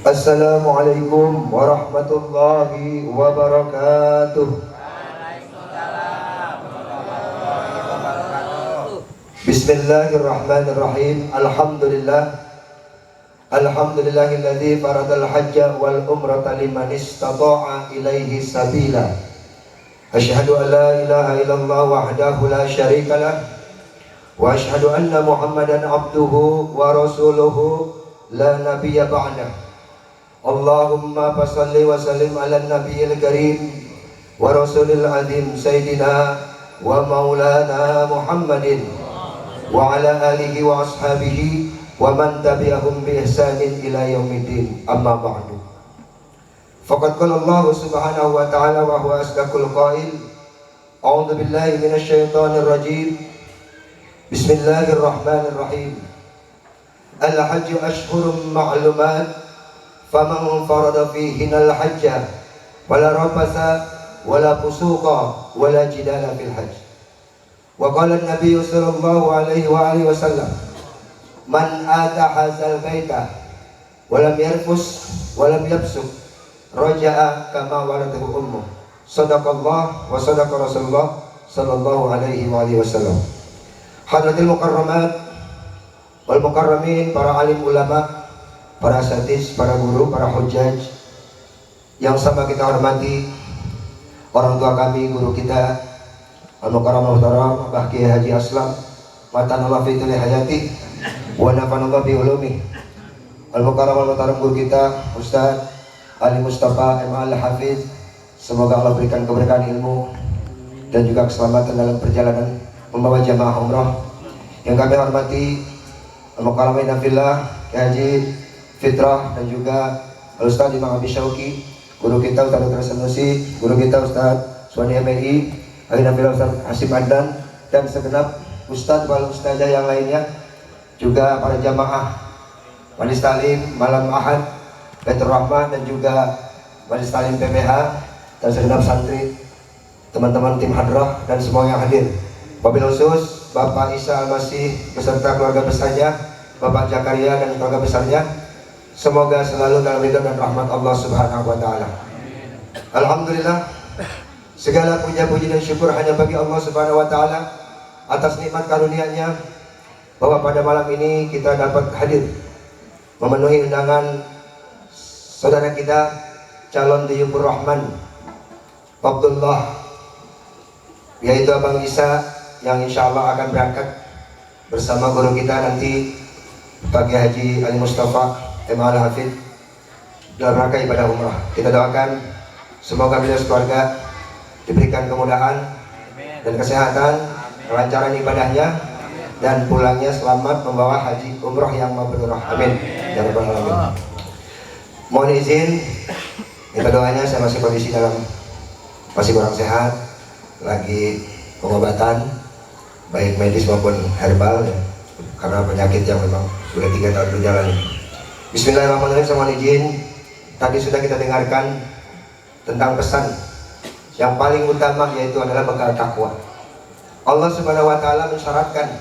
Assalamualaikum warahmatullahi wabarakatuh. Bismillahirrahmanirrahim. Alhamdulillahilladzi faradal hajja wal umrata liman istata'a ilaihi sabila. Asyhadu an la ilaha illallah wahdahu la syarikalah wa asyhadu anna Muhammadan abduhu wa rasuluhu la nabiyya ba'dah. Allahumma fasalli wa sallim ala nabiyil karim wa rasulil azim sayyidina wa maulana Muhammadin wa ala alihi wa ashabihi wa man tabi'ahum bi ihsanin ila yaumiddin. Amma ba'du. Faqad qala Allah subhanahu wa ta'ala wa huwa asdaqul qail. A'udzu billahi minasy syaithanir rajim. Bismillahirrahmanirrahim. Al-hajju ashhurun ma'lumat. Faman farada fihinal hajja wala rafasa wala fusuqa wala jidala fil hajj. Wa qala an-nabiy sallallahu alaihi wa alihi wasallam, man ata hadzal baita wa lam yarfus wa lam yafsuq raja'a kama waladahu ummuh. Shadaqallah wa shadaqa Rasulullah sallallahu alaihi wa alihi wasallam. Hadratil mukarramat wal mukarramin, para alim ulama, para asatidz, para guru, para hujjaj yang sama kita hormati, orang tua kami, guru kita Al-Mukarram Al-Muhtaram Mbah Kiai Haji Aslam matanallah fi tuli hayati wa nafanallah bi ulumi. Al-Mukarram Al-Muhtaram guru kita Ustaz Ali Mustafa M. Al-Hafiz, semoga Allah berikan keberkahan ilmu dan juga keselamatan dalam perjalanan membawa jamaah umrah. Yang kami hormati Al-Mukarram Nafillah Kiai Haji Fitrah dan juga Ustaz Imam Abi Syauqi, guru kita Ustaz Dr. Sanusi, guru kita Ustaz Suwani MNI, Alhamdulillah Ustaz Hasim Adnan, dan segenap Ustaz wal Ustazah yang lainnya, juga para jamaah Majelis Talim Malam Ahad Baitur Rahmah dan juga Majelis Talim PPH, dan segenap santri, teman-teman tim hadrah dan semua yang hadir. Wabil khusus Bapak Isa Al-Masih beserta keluarga besarnya, Bapak Zakaria dan keluarga besarnya, semoga selalu dalam ridha dan rahmat Allah Subhanahu wa taala. Alhamdulillah, segala puja-puji dan syukur hanya bagi Allah Subhanahu wa taala atas nikmat karunia-Nya bahwa pada malam ini kita dapat hadir memenuhi undangan saudara kita calon Diyufur Rahman Abdullah, yaitu Abang Isa, yang insya Allah akan berangkat bersama guru kita nanti Pak Kiai Haji Ali Mustafa M. Al-Hafidz dalam rangka ibadah umrah. Kita doakan semoga beliau sekeluarga diberikan kemudahan dan kesehatan, kelancaran ibadahnya, dan pulangnya selamat membawa haji umrah yang mabrur. Amin ya rabbal alamin. Mohon izin, kita doanya, saya masih kondisi masih kurang sehat, lagi pengobatan baik medis maupun herbal ya, karena penyakit yang memang sudah 3 tahun berjalan ini. Bismillahirrahmanirrahim. Sama izin, tadi sudah kita dengarkan tentang pesan yang paling utama, yaitu adalah bekal takwa. Allah Subhanahu wa taala mensyaratkan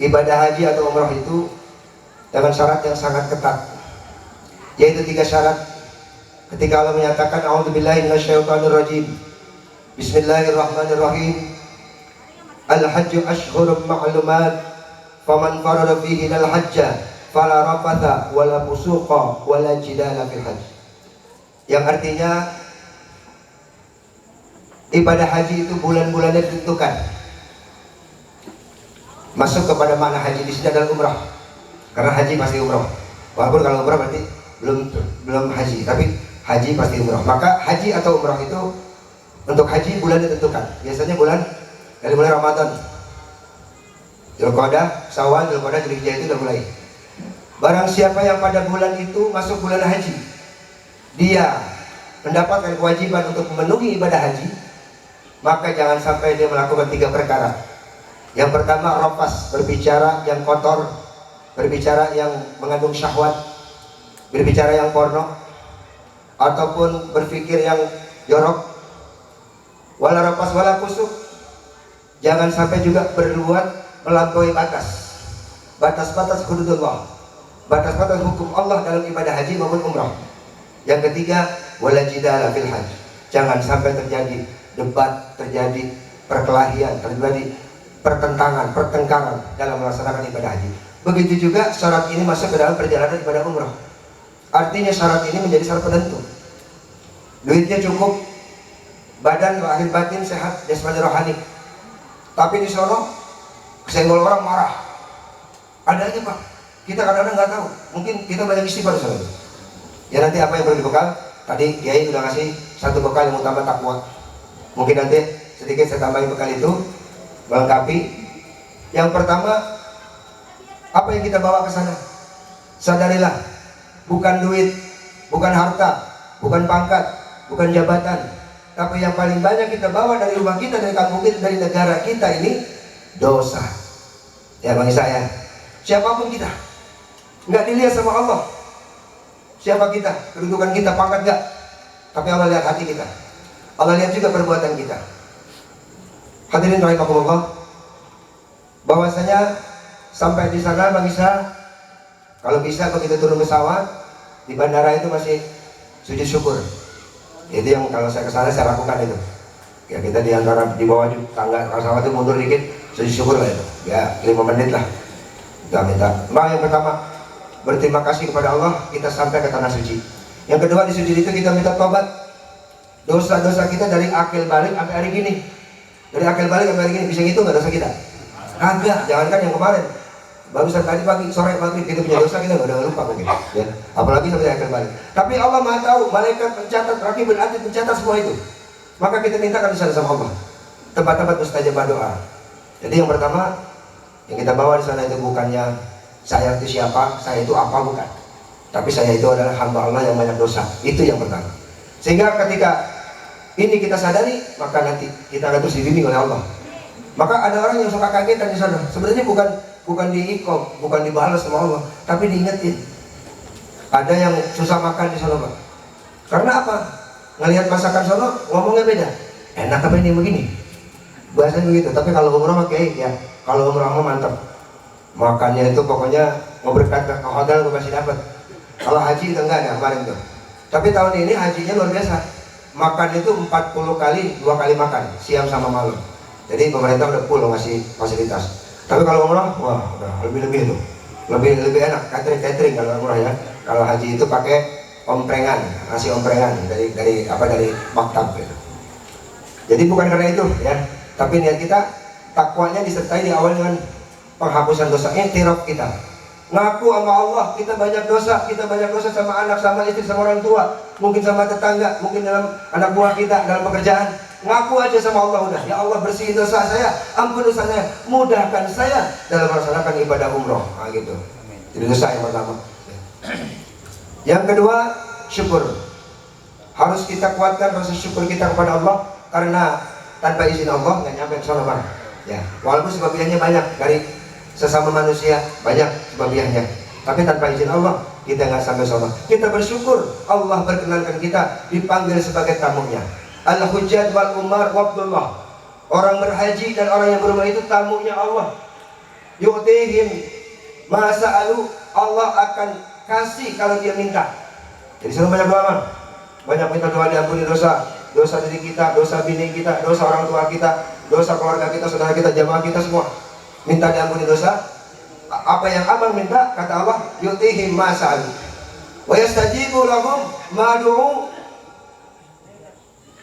ibadah haji atau umrah itu dengan syarat yang sangat ketat, yaitu 3 syarat. Ketika Allah menyatakan a'udzubillahi minasyaitonir rajim, bismillahirrahmanirrahim, al-hajju ashhurun ma'lumat, faman farada fihinal hajja fala rafatha wala fusuqa wala jidala fil hajj. Yang artinya ibadah haji itu bulan-bulannya ditentukan. Masuk kepada makna haji di sini adalah umrah, karena haji pasti umrah. Walaupun kalau umrah berarti belum haji, tapi haji pasti umrah. Maka haji atau umrah itu, untuk haji bulan ditentukan. Biasanya dari bulan Ramadan, Dzulqa'dah, Syawal, Dzulqa'dah, Dzulhijjah itu sudah mulai. Barang siapa yang pada bulan itu masuk bulan haji, dia mendapatkan kewajiban untuk memenuhi ibadah haji, maka jangan sampai dia melakukan 3 perkara. Yang pertama, rafas, berbicara yang kotor, berbicara yang mengandung syahwat, berbicara yang porno, ataupun berpikir yang jorok. Wala rafas wala fusuk, jangan sampai juga berbuat melampaui batas-batas hududullah. batas-batas hukum Allah dalam ibadah haji maupun umrah. Yang ketiga, wala jidala fil hajj. Jangan sampai terjadi debat, terjadi perkelahian, terjadi pertentangan, pertengkaran dalam melaksanakan ibadah haji. Begitu juga syarat ini masuk ke dalam perjalanan ibadah umrah. Artinya syarat ini menjadi syarat penentu. Duitnya cukup, badan lahir batin sehat, jasmani rohani. Tapi di sono kesenggol orang marah. Ada aja Pak. Kita kadang-kadang nggak tahu. Mungkin kita banyak istighfar soal itu. Ya nanti apa yang perlu dibekal? Tadi Kiai udah ngasih satu bekal yang utama takwa. Mungkin nanti sedikit saya tambahin bekal itu melengkapi. Yang pertama, apa yang kita bawa ke sana? Sadarilah, bukan duit, bukan harta, bukan pangkat, bukan jabatan, tapi yang paling banyak kita bawa dari rumah kita, dari kampung kita, dari negara kita ini dosa. Ya bagi saya, siapapun kita, nggak dilihat sama Allah. Siapa kita, kedudukan kita, pangkat nggak, tapi Allah lihat hati kita. Allah lihat juga perbuatan kita. Hadirin rahimakumullah, bahwasanya sampai di sana bagi saya, kalau bisa begitu turun pesawat di bandara itu masih sujud syukur. Itu yang kalau saya kesana saya lakukan itu. Ya kita di antara di bawah tangga pesawat itu mundur dikit, sujud syukur lah itu. Ya 5 menit lah. Kita minta. Yang pertama berterima kasih kepada Allah kita sampai ke tanah suci. Yang kedua di sujud itu kita minta tobat dosa-dosa kita dari akil balik sampai hari gini. Dari akil balik sampai hari gini bisa gitu nggak dosa kita? Kagak. Jangankan yang kemarin. Barusan tadi pagi, sore, maghrib kita punya dosa kita udah lupa mungkin. Ya. Apalagi sampai akhir balik. Tapi Allah Maha tahu, malaikat mencatat, rakibul atid mencatat semua itu. Maka kita mintakan di sana sama Allah. Tempat-tempat mustajabah doa. Jadi yang pertama yang kita bawa di sana itu bukannya saya itu siapa, saya itu apa, bukan. Tapi saya itu adalah hamba Allah yang banyak dosa. Itu yang pertama. Sehingga ketika ini kita sadari, maka nanti kita akan terus dibimbing oleh Allah. Maka ada orang yang suka kagetan di sana. Sebenarnya bukan diikom, bukan dibalas sama Allah, tapi diingetin. Ada yang susah makan di sana Pak. Karena apa? Ngelihat masakan sono ngomongnya beda. Enak apa ini begini? Bahasanya begitu. Tapi kalau umrah kayak ya, kalau umrah mantap. Makannya itu pokoknya mau berkat ke hotel tuh pasti dapat. Kalau haji itu enggak ada kemarin tuh. Tapi tahun ini hajinya luar biasa. Makan itu 40 kali, 2 kali makan, siang sama malam. Jadi pemerintah udah full ngasih fasilitas. Tapi kalau umrah, wah udah lebih tuh, lebih enak. Catering kalau umrah ya. Kalau haji itu pakai omprengan, nasi omprengan dari maktab gitu. Jadi bukan karena itu ya, tapi niat kita takwanya disertai di awal dengan penghapusan dosa. I'tiraf kita, ngaku sama Allah kita banyak dosa sama anak, sama istri, sama orang tua, mungkin sama tetangga, mungkin dalam anak buah kita, dalam pekerjaan. Ngaku aja sama Allah udah, ya Allah bersihin dosa saya, ampun dosa saya, mudahkan saya dalam melaksanakan ibadah umroh. Nah gitu. Jadi dosa yang pertama. Yang kedua, syukur. Harus kita kuatkan rasa syukur kita kepada Allah, karena tanpa izin Allah nggak nyampe ke sana Bang. Ya, walaupun sebagiannya banyak dari sesama manusia, banyak sebagiannya, tapi tanpa izin Allah kita nggak sampai sana. Kita bersyukur Allah berkenankan kita dipanggil sebagai tamunya. Al-hujjat wal umar wabdullah. Orang berhaji dan orang yang berumrah itu tamunya Allah. Yu'tihim ma sa'alu, Allah akan kasih kalau dia minta. Jadi selalu banyak doa man. Banyak minta doa diampuni dosa diri kita, dosa bini kita, dosa orang tua kita, dosa keluarga kita, saudara kita, jamaah kita semua. Minta diampuni dosa. Apa yang abang minta, kata Allah, yu'tihim ma sa'alu wa yastajibu lahum ma du'u.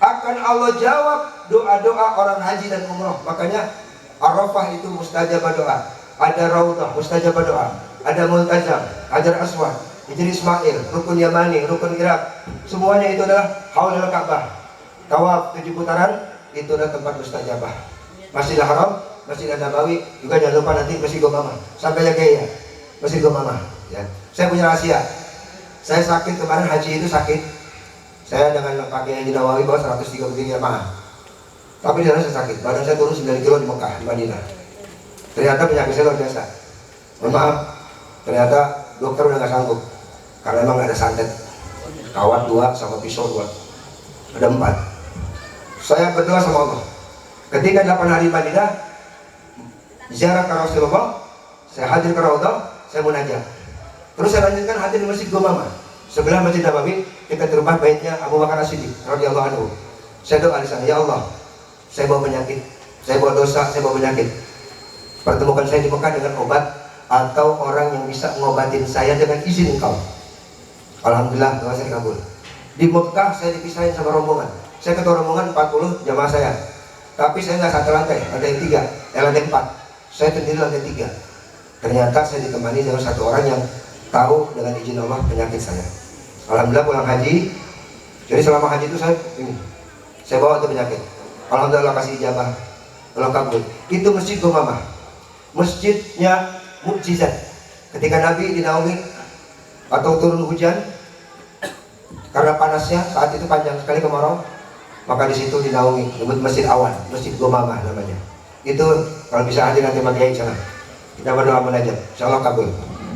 Akan Allah jawab doa-doa orang haji dan umrah. Makanya Arafah itu mustajabah doa. Ada Raudhah mustajabah doa. Ada Multazam, Hajar Aswad, Hijri Ismail, Rukun Yamani, Rukun Irak. Semuanya itu adalah Haulul Ka'bah. Tawaf 7 putaran itu adalah tempat mustajabah. Masjidil Haram, Masjid Nabawi, juga jangan lupa nanti Masjid Gomama. Sampai ya Masjid Gomama. Ya. Saya punya rahasia. Saya sakit kemarin haji itu sakit. Saya dengan pakai Haji Nawawi bawa 133 jamaah. Tapi di sana saya sakit. Badan saya turun 9 kilo di Mekah, di Madinah. Ternyata penyakit saya luar biasa. Mohon maaf, ternyata dokter udah gak sanggup. Karena emang gak ada santet. Kawat 2 sama pisau 2. Ada 4. Saya berdoa sama Allah. Ketika 8 hari Madinah, ziarah ke Rasulullah, saya hadir ke Raudhah, saya munajat. Terus saya lanjutkan hadir di Masjid Gumamah sebelah Masjid Nabawi, kita di rumah baitnya Abu Bakar As-Siddiq radhiyallahu anhu. Saya doa di sana, ya Allah, saya bawa penyakit, saya bawa dosa, saya bawa penyakit. Pertemukan saya di Mekah dengan obat atau orang yang bisa ngobatin saya dengan izin Engkau. Alhamdulillah doa saya kabul. Di Mekah saya dipisahin sama rombongan. Saya ketua rombongan 40 jamaah saya. Tapi saya nggak satu lantai, lantai 3, lantai 4. Saya sendiri lantai 3. Ternyata saya ditemani dengan satu orang yang tahu dengan izin Allah penyakit saya. Alhamdulillah pulang haji. Jadi selama haji itu saya bawa itu penyakit. Alhamdulillah Allah kasih ijabah, Allah kabul. Itu Masjid Gumamah, masjidnya mukjizat. Ketika Nabi dinaungi atau turun hujan karena panasnya saat itu panjang sekali kemarau, maka di situ dinaungi disebut Masjid Awan, Masjid Gumamah namanya. Itu kalau bisa hadir nanti pakai sana. Kita berdoa munajat, insyaallah kabul.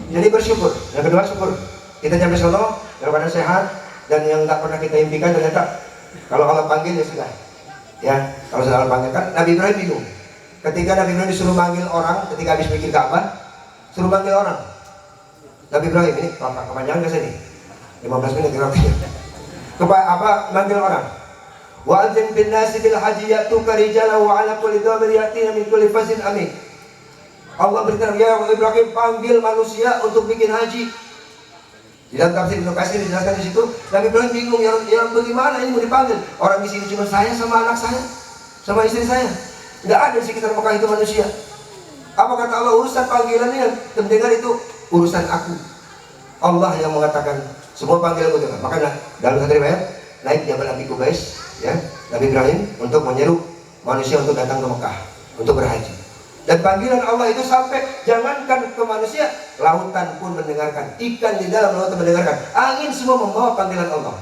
Jadi bersyukur. Yang kedua syukur. Kita sampai sono dalam keadaan sehat dan yang nggak pernah kita impikan ternyata kalau Allah panggil ya sudah. Ya, kalau sudah Allah panggil kan Nabi Ibrahim bingung. Ketika Nabi Ibrahim disuruh manggil orang, ketika habis bikin Ka'bah, suruh manggil orang. Nabi Ibrahim ini kepanjangan ke sini. 15 menit kira-kira. Apa manggil orang? Wa anzim bin nasi bil haji ya'tuka rijalan wa 'ala kulli dhamir yatina min kulli fazin amin. Allah beritahu, ya Ibrahim, panggil manusia untuk bikin haji. Di dalam tafsir Ibnu Katsir dijelaskan di situ, Nabi Ibrahim bingung, ya bagaimana ini mau dipanggil? Orang di sini cuma saya sama anak saya, sama istri saya. Nggak ada di sekitar Mekah itu manusia. Apa kata Allah? Urusan panggilan yang terdengar itu urusan aku. Allah yang mengatakan semua panggilan itu. Makanya dalam satu riwayat naik Jabal Abi Qubais, ya, Nabi Ibrahim untuk menyeru manusia untuk datang ke Mekah untuk berhaji. Dan panggilan Allah itu sampai jangankan ke manusia, lautan pun mendengarkan, ikan di dalam lautan mendengarkan, angin semua membawa panggilan Allah.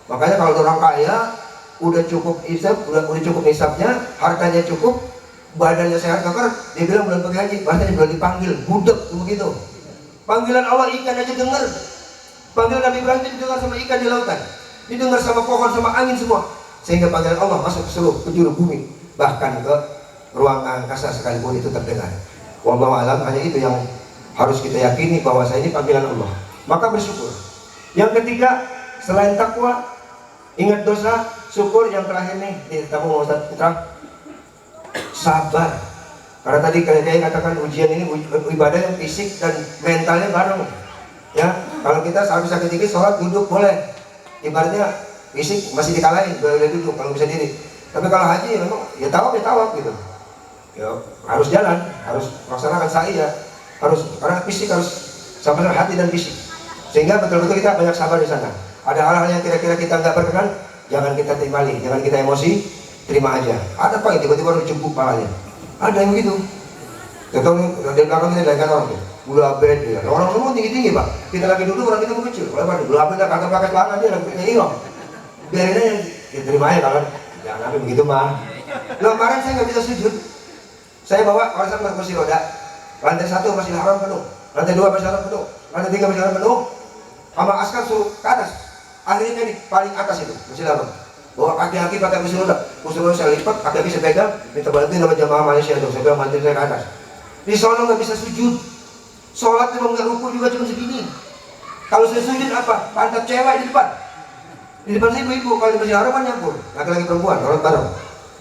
Makanya kalau orang kaya udah cukup hisab, udah cukup hisabnya, hartanya cukup, badannya sehat kakar, dia bilang belum pergi haji, bahkan dia belum dipanggil, budek begitu. Panggilan Allah ikan aja dengar. Panggilan Nabi Ibrahim itu didengar sama ikan di lautan, didengar sama pohon, sama angin semua. Sehingga panggilan Allah masuk ke seluruh penjuru bumi, bahkan ke ruang angkasa sekalipun itu terdengar. Wallahu alam, hanya itu yang harus kita yakini bahwa ini panggilan Allah. Maka bersyukur. Yang ketiga, selain takwa, ingat dosa, syukur. Yang terakhir nih, kamu mau Ustaz Putra, sabar. Karena tadi kalian katakan ujian ini ibadah yang fisik dan mentalnya bareng. Ya, kalau kita habis sakit dikit sholat duduk boleh. Ibaratnya fisik masih dikalahin, boleh duduk kalau bisa diri. Tapi kalau haji memang ya tawaf gitu. Ya, harus jalan, harus melaksanakan sa'i ya, harus, karena fisik harus sama hati dan fisik, sehingga betul-betul kita banyak sabar di sana. Ada hal-hal yang kira-kira kita nggak berkenan, jangan kita timbali, jangan kita emosi, terima aja. Ada apa yang tiba-tiba harus jemput palanya? Ada yang begitu. Contoh di belakang kita lihat orang tuh, gula bed ya. Orang semua tinggi-tinggi pak, kita lagi duduk orang kita kecil. Kalau gula bed kagak pakai celana dia lagi pakai hilang. Biarin aja, ya terima aja kalau jangan sampai begitu mah. Loh, kemarin saya nggak bisa sujud. Saya bawa warisan kursi roda, lantai 1 masih haram penuh, lantai 2 masih haram penuh, lantai 3 masih haram penuh, sama askar suruh ke atas. Akhirnya di paling atas itu masih haram. Bawa kaki-kaki pakai kursi roda saya lipat, kaki-kaki saya pegang, minta bantuin sama jamaah Malaysia tuh, saya bilang bantuin saya ke atas. Di sono nggak bisa sujud, sholat memang nggak ruku juga cuma segini. Kalau saya sujud apa? Pantat cewek di depan. Di depan saya ibu-ibu, kalau di masjid haram kan nyampur, laki-laki perempuan, orang bareng.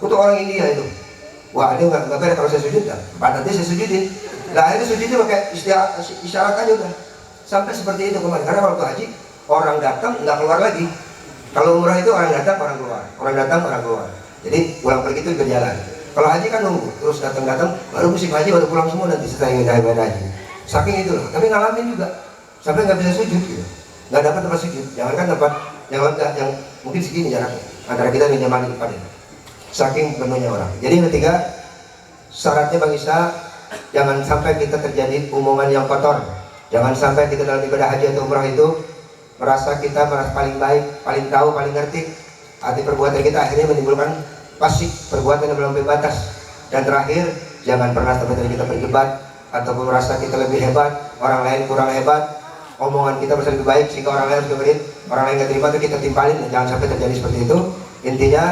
Untuk orang India itu. Wah, ini nggak beres kalau saya sujud kan? Pantatnya saya sujudin. Nah, akhirnya sujudnya pakai isyarat aja udah. Sampai seperti itu kemarin. Karena waktu haji orang datang nggak keluar lagi. Kalau umrah itu orang datang orang keluar, orang datang orang keluar. Jadi pulang pergi itu berjalan. Kalau haji kan nunggu, terus datang baru musim haji baru pulang semua nanti setelah ibadah haji. Saking itu loh. Tapi ngalamin juga sampai nggak bisa sujud gitu. Nggak dapat tempat sujud. Jangankan tempat yang mungkin segini jaraknya antara kita dengan jamaah di depan ini. Saking penuhnya orang. Jadi yang ketiga, syaratnya Bang Isa, jangan sampai kita terjadi omongan yang kotor. Jangan sampai kita dalam ibadah haji atau umrah itu merasa paling baik, paling tahu, paling ngerti. Arti perbuatan kita akhirnya menimbulkan pasik, perbuatan yang melampaui batas. Dan terakhir, jangan pernah sampai kita berdebat ataupun merasa kita lebih hebat, orang lain kurang hebat. Omongan kita bisa lebih baik sehingga orang lain harus dengerin, orang lain nggak terima itu kita timpalin. Jangan sampai terjadi seperti itu. Intinya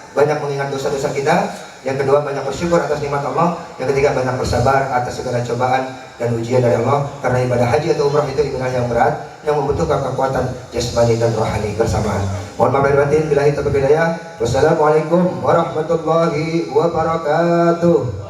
banyak mengingat dosa-dosa kita, Yang kedua, banyak bersyukur atas nikmat Allah. Yang ketiga, banyak bersabar atas segala cobaan dan ujian dari Allah. Karena ibadah haji atau umrah itu ibadah yang berat, yang membutuhkan kekuatan jasmani dan rohani bersamaan. Mohon maaf lahir batin, billahi taufiq wal hidayah. Wassalamualaikum warahmatullahi wabarakatuh.